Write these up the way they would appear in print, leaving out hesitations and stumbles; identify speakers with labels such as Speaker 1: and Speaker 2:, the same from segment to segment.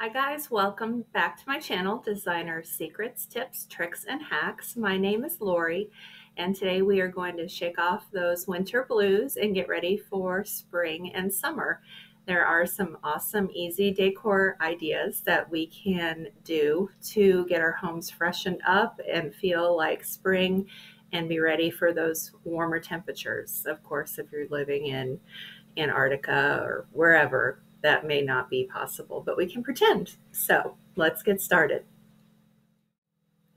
Speaker 1: Hi guys, welcome back to my channel, Designer Secrets, Tips, Tricks, and Hacks. My name is Lori, and today we are going to shake off those winter blues and get ready for spring and summer. There are some awesome, easy decor ideas that we can do to get our homes freshened up and feel like spring and be ready for those warmer temperatures. Of course, if you're living in Antarctica or wherever, that may not be possible, but we can pretend. So let's get started.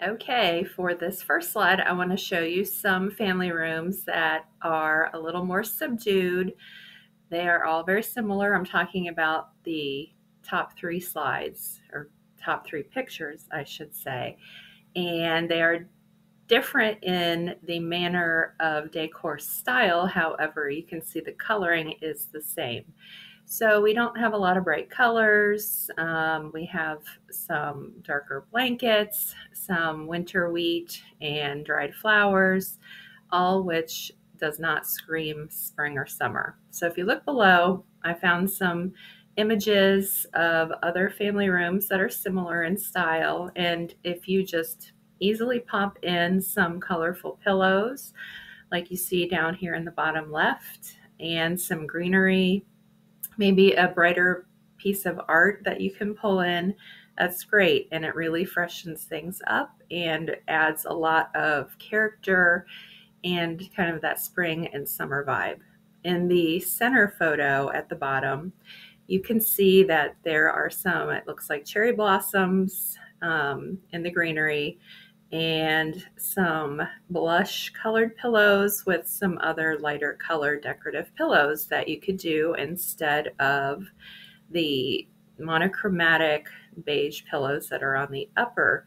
Speaker 1: Okay, for this first slide, I want to show you some family rooms that are a little more subdued. They are all very similar. I'm talking about the top three slides, or top three pictures, I should say. And they are different in the manner of decor style. However, you can see the coloring is the same. So we don't have a lot of bright colors. We have some darker blankets, some winter wheat, and dried flowers, all which does not scream spring or summer. So if you look below, I found some images of other family rooms that are similar in style. And if you just easily pop in some colorful pillows, like you see down here in the bottom left, and some greenery, maybe a brighter piece of art that you can pull in, that's great. And it really freshens things up and adds a lot of character and kind of that spring and summer vibe. In the center photo at the bottom, you can see that there are some, it looks like cherry blossoms in the greenery, and some blush colored pillows with some other lighter color decorative pillows that you could do instead of the monochromatic beige pillows that are on the upper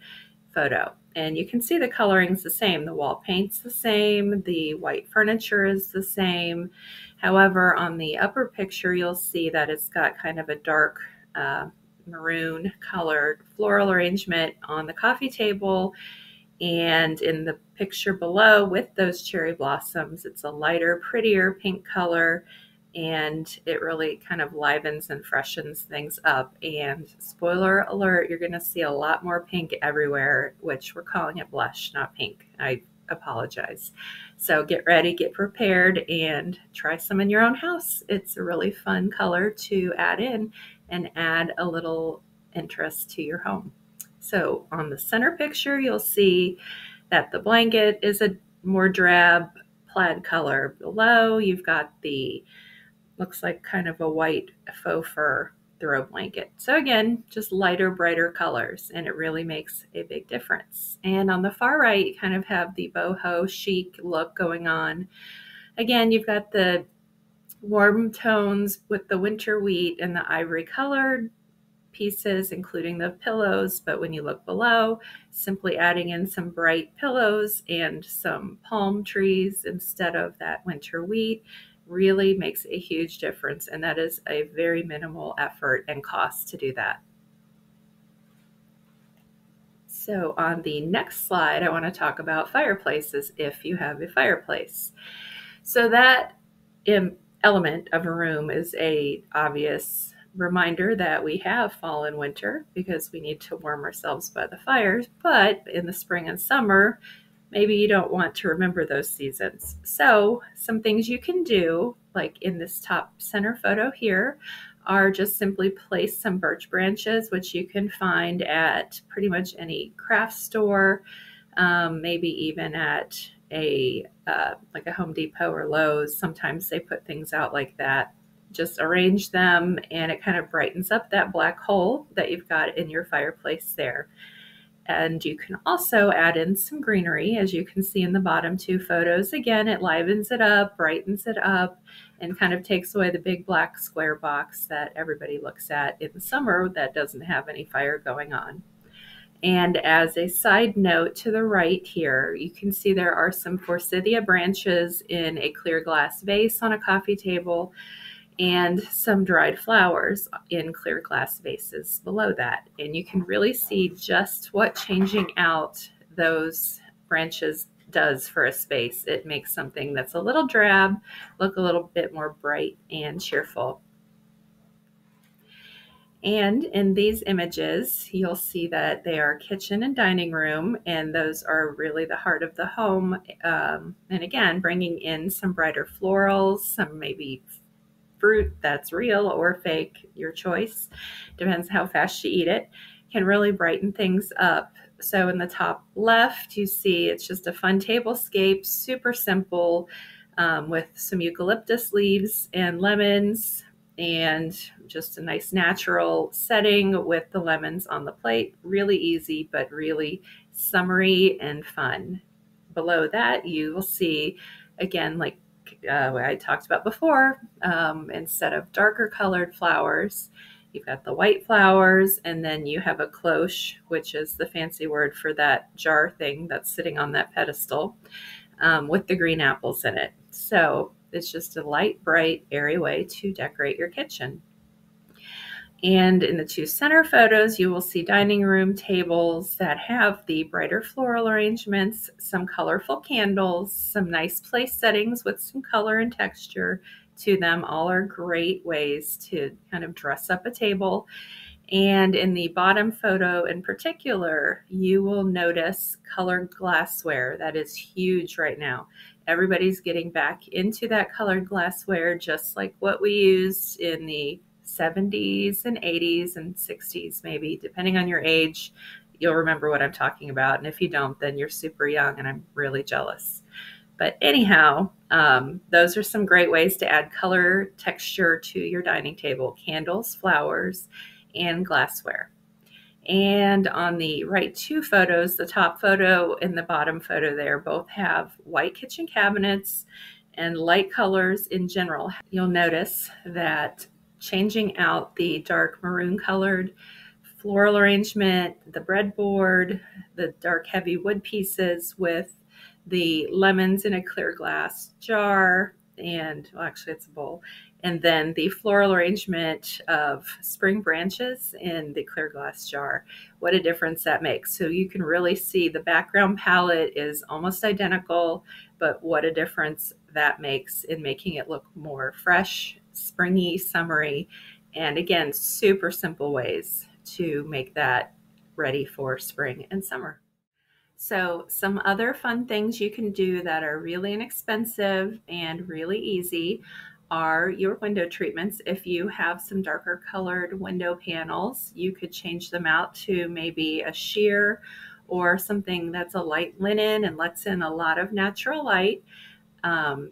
Speaker 1: photo. And you can see the coloring's the same. The wall paint's the same. The white furniture is the same. However, on the upper picture, you'll see that it's got kind of a dark maroon colored floral arrangement on the coffee table. And in the picture below with those cherry blossoms, it's a lighter, prettier pink color, and it really kind of livens and freshens things up. And spoiler alert, you're going to see a lot more pink everywhere, which we're calling it blush, not pink. I apologize. So get ready, get prepared, and try some in your own house. It's a really fun color to add in and add a little interest to your home. So on the center picture, you'll see that the blanket is a more drab plaid color. Below, you've got the, looks like kind of a white faux fur throw blanket. So again, just lighter, brighter colors, and it really makes a big difference. And on the far right, you kind of have the boho chic look going on. Again, you've got the warm tones with the winter wheat and the ivory colored pieces, including the pillows. But when you look below, simply adding in some bright pillows and some palm trees instead of that winter wheat really makes a huge difference. And that is a very minimal effort and cost to do that. So on the next slide, I want to talk about fireplaces if you have a fireplace. So that element of a room is a obvious reminder that we have fall and winter because we need to warm ourselves by the fires. But in the spring and summer, maybe you don't want to remember those seasons. So some things you can do, like in this top center photo here, are just simply place some birch branches, which you can find at pretty much any craft store, maybe even at like a Home Depot or Lowe's. Sometimes they put things out like that. Just arrange them, and it kind of brightens up that black hole that you've got in your fireplace there. And you can also add in some greenery, as you can see in the bottom two photos. Again, it livens it up, brightens it up, and kind of takes away the big black square box that everybody looks at in the summer that doesn't have any fire going on. And as a side note to the right here, you can see there are some forsythia branches in a clear glass vase on a coffee table, and some dried flowers in clear glass vases below that. And you can really see just what changing out those branches does for a space. It makes something that's a little drab look a little bit more bright and cheerful. And in these images, you'll see that they are kitchen and dining room, and those are really the heart of the home. And again, bringing in some brighter florals, some maybe fruit that's real or fake, your choice. Depends how fast you eat it. Can really brighten things up. So in the top left, you see it's just a fun tablescape, super simple, with some eucalyptus leaves and lemons, and just a nice natural setting with the lemons on the plate. Really easy, but really summery and fun. Below that, you will see, again, like what I talked about before, instead of darker colored flowers, you've got the white flowers, and then you have a cloche, which is the fancy word for that jar thing that's sitting on that pedestal, with the green apples in it. So it's just a light, bright, airy way to decorate your kitchen. And in the two center photos, you will see dining room tables that have the brighter floral arrangements, some colorful candles, some nice place settings with some color and texture to them. All are great ways to kind of dress up a table. And in the bottom photo in particular, you will notice colored glassware. That is huge right now. Everybody's getting back into that colored glassware, just like what we used in the 70s and 80s and 60s, maybe, depending on your age. You'll remember what I'm talking about. And if you don't, then you're super young and I'm really jealous. But anyhow, those are some great ways to add color, texture to your dining table: candles, flowers, and glassware. And on the right two photos, the top photo and the bottom photo there, both have white kitchen cabinets and light colors in general. You'll notice that changing out the dark maroon colored floral arrangement, the breadboard, the dark heavy wood pieces with the lemons in a clear glass jar, and well, actually it's a bowl, and then the floral arrangement of spring branches in the clear glass jar. What a difference that makes. So you can really see the background palette is almost identical, but what a difference that makes in making it look more fresh, springy, summery, and again, super simple ways to make that ready for spring and summer. So some other fun things you can do that are really inexpensive and really easy are your window treatments. If you have some darker colored window panels, you could change them out to maybe a sheer or something that's a light linen and lets in a lot of natural light.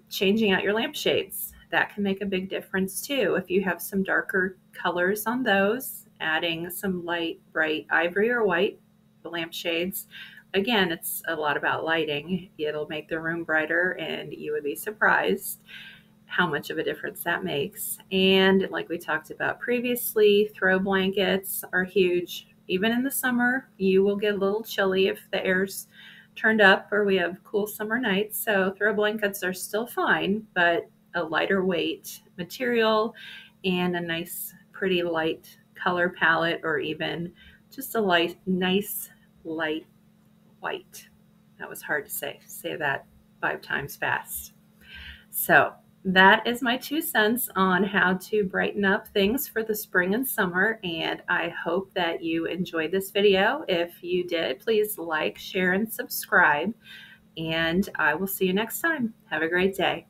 Speaker 1: Changing out your lampshades, that can make a big difference too. If you have some darker colors on those, adding some light, bright ivory or white, the lampshades. Again, it's a lot about lighting. It'll make the room brighter, and you would be surprised how much of a difference that makes. And like we talked about previously, throw blankets are huge. Even in the summer, you will get a little chilly if the air's turned up or we have cool summer nights. So throw blankets are still fine, but a lighter weight material and a nice, pretty light color palette, or even just a nice light white. That was hard to say. Say that 5 times fast. So that is my 2 cents on how to brighten up things for the spring and summer, and I hope that you enjoyed this video. If you did, please like, share, and subscribe, and I will see you next time. Have a great day.